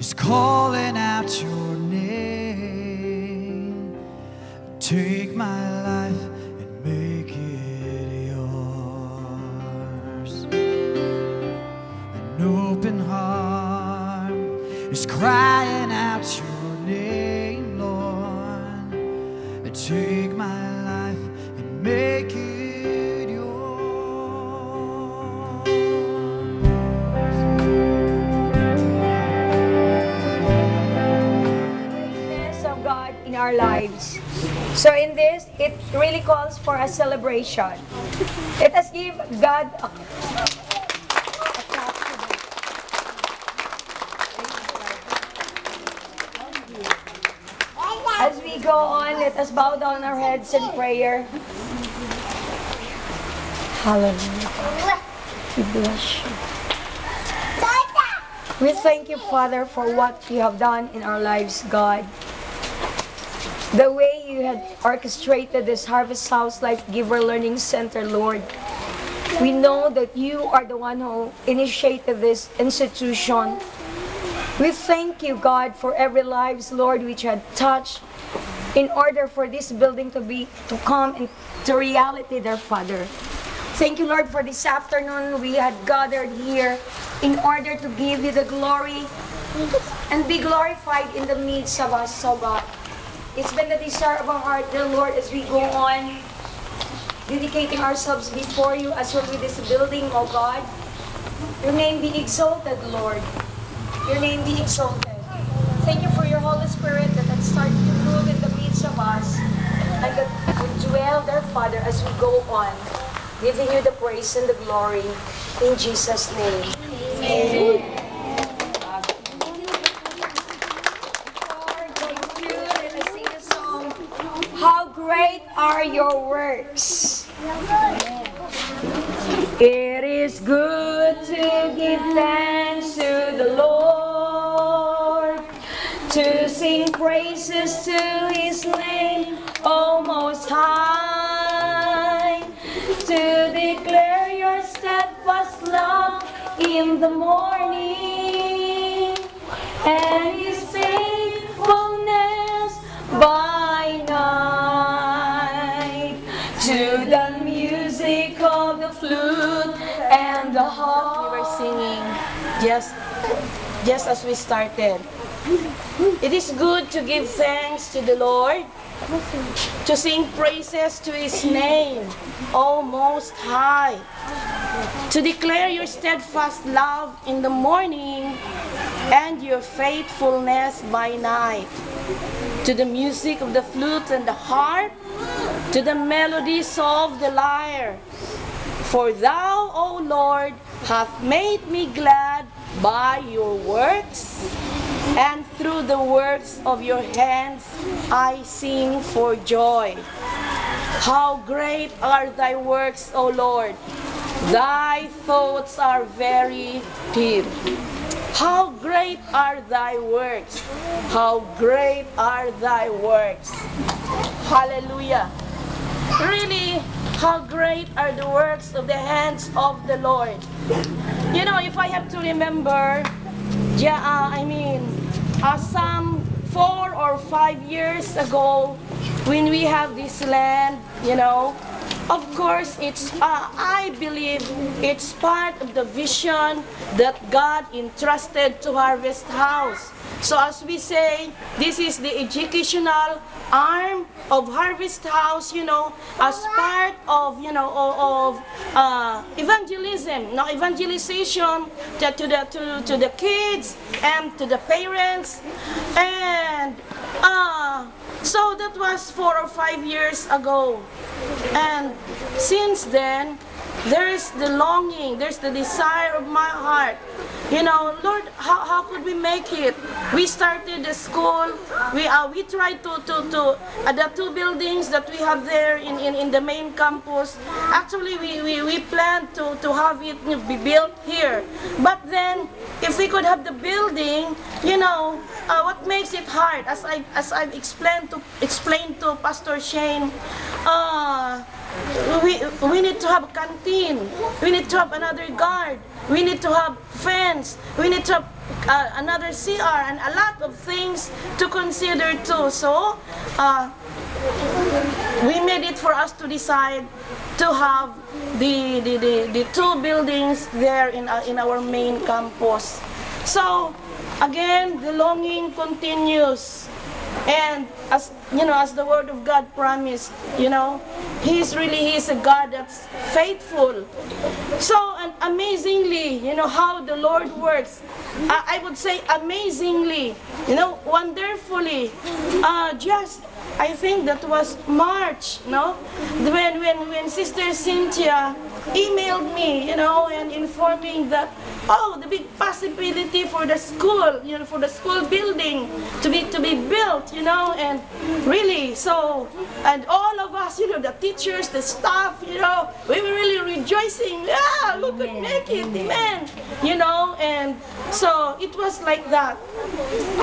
is calling out your name. Take my life and make it yours. An open heart is crying out your name, Lord. Take my life and make it yours. Greatness of God in our lives. So in this, it really calls for a celebration. Let us give God a clap to that. As we go on, let us bow down our heads in prayer. Hallelujah. We bless you. We thank you, Father, for what you have done in our lives, God. The way you had orchestrated this Harvest House Life Giver Learning Center, Lord. We know that you are the one who initiated this institution. We thank you, God, for every lives, Lord, which had touched in order for this building to come into reality, dear Father. Thank you, Lord, for this afternoon we had gathered here in order to give you the glory and be glorified in the midst of us, so God. It's been the desire of our heart, dear Lord, as we go on, dedicating ourselves before you as we this building, oh God. Your name be exalted, Lord. Your name be exalted. Thank you for your Holy Spirit that had started to move in the midst of us and that would dwell there, Father, as we go on, giving you the praise and the glory in Jesus' name. Amen. Before going through, let us sing the song, How Great Are Your Works. It is good to give thanks to the Lord, to sing praises to His name, O Most High, to declare your steadfast love in the morning, and His faithfulness by night, to the music of the flute and the harp. We were singing just as we started. It is good to give thanks to the Lord, to sing praises to His name, O Most High, to declare your steadfast love in the morning and your faithfulness by night, to the music of the flute and the harp, to the melodies of the lyre. For thou, O Lord, hast made me glad by your works, and through the works of your hands I sing for joy. How great are thy works, O Lord! Thy thoughts are very deep. How great are thy works! How great are thy works! Hallelujah! Really, how great are the works of the hands of the Lord. You know, if I have to remember, some 4 or 5 years ago, when we have this land, you know, of course, I believe it's part of the vision that God entrusted to Harvest House. So as we say, this is the educational arm of Harvest House, you know, as part of, you know, of evangelism, no, evangelization to the kids and to the parents. And so that was 4 or 5 years ago. And since then, there's the longing, there's the desire of my heart. You know, Lord, how could we make it? We started the school. We tried to the 2 buildings that we have there in the main campus. Actually, we planned to have it be built here. But then, if we could have the building, you know, what makes it hard? As I've explained to Pastor Shane, we need to have a canteen. We need to have another guard. We need to have fence. We need to have another CR, and a lot of things to consider too. So we made it for us to decide to have the two buildings there in our main campus. So again, the longing continues. And as you know, as the Word of God promised, you know, He's a God that's faithful. So, and amazingly, you know, how the Lord works. I would say amazingly, you know, wonderfully. I think that was March, no? When Sister Cynthia emailed me, you know, and informing that, oh, the big possibility for the school, you know, for the school building to be built, you know, and really, so, and all of us, you know, the teachers, the staff, you know, we were really rejoicing, yeah, we could make it, amen, you know, and so it was like that,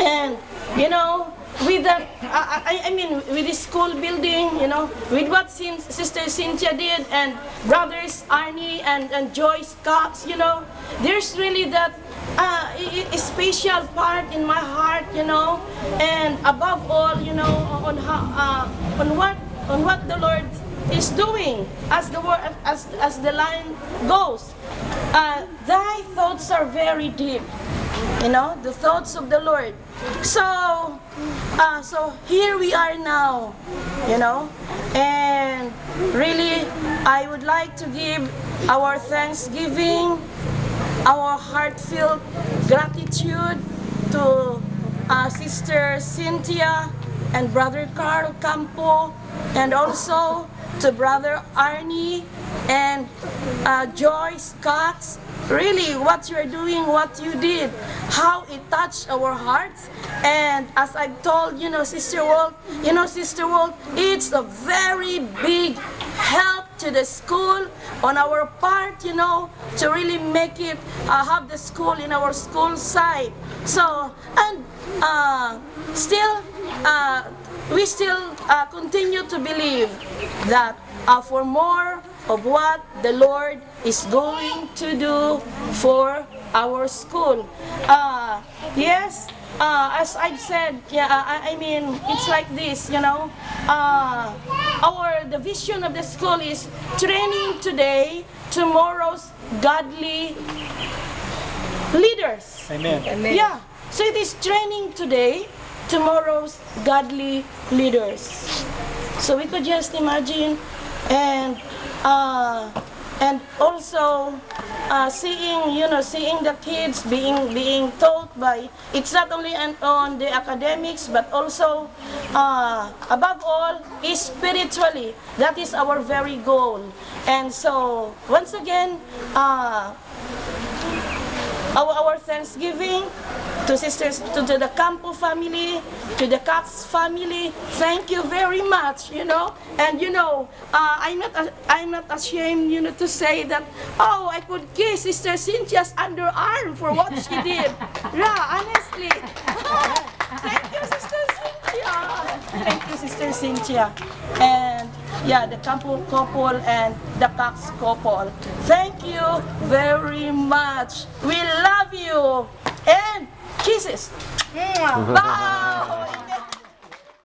and, you know, with that, I mean, with the school building, you know, with what Sister Cynthia did, and brothers Arnie and Joyce Cox, you know, there's really that a special part in my heart, you know, and above all, you know, on what the Lord is doing, as the word, as the line goes. Thy thoughts are very deep. You know, the thoughts of the Lord. So, so here we are now, you know, and really, I would like to give our thanksgiving, our heartfelt gratitude to Sister Cynthia and Brother Carl Campo, and also to Brother Arnie and Joyce Cox. Really, what you're doing, what you did, how it touched our hearts. And as I've told, you know, Sister Walt, it's a very big help to the school on our part, you know, to really make it, have the school in our school site. So, and we still continue to believe that for more of what the Lord is going to do for our school. Yes, as I've said, yeah, I mean, it's like this, you know. The vision of the school is training today, tomorrow's godly leaders. Amen. Amen. Yeah, so it is training today, tomorrow's godly leaders. So we could just imagine, and also seeing the kids being taught by, it's not only on the academics, but also above all is spiritually. That is our very goal. And so once again, our thanksgiving to sisters, to the Campo family, to the Cox family. Thank you very much, you know. And you know, I'm not ashamed, you know, to say that, oh, I could kiss Sister Cynthia's underarm for what she did. Yeah, honestly. Thank you, Sister Cynthia. Thank you, Sister Cynthia. And yeah, the Campo couple and the Cox couple. Thank you very much. We love you. And kisses. Wow.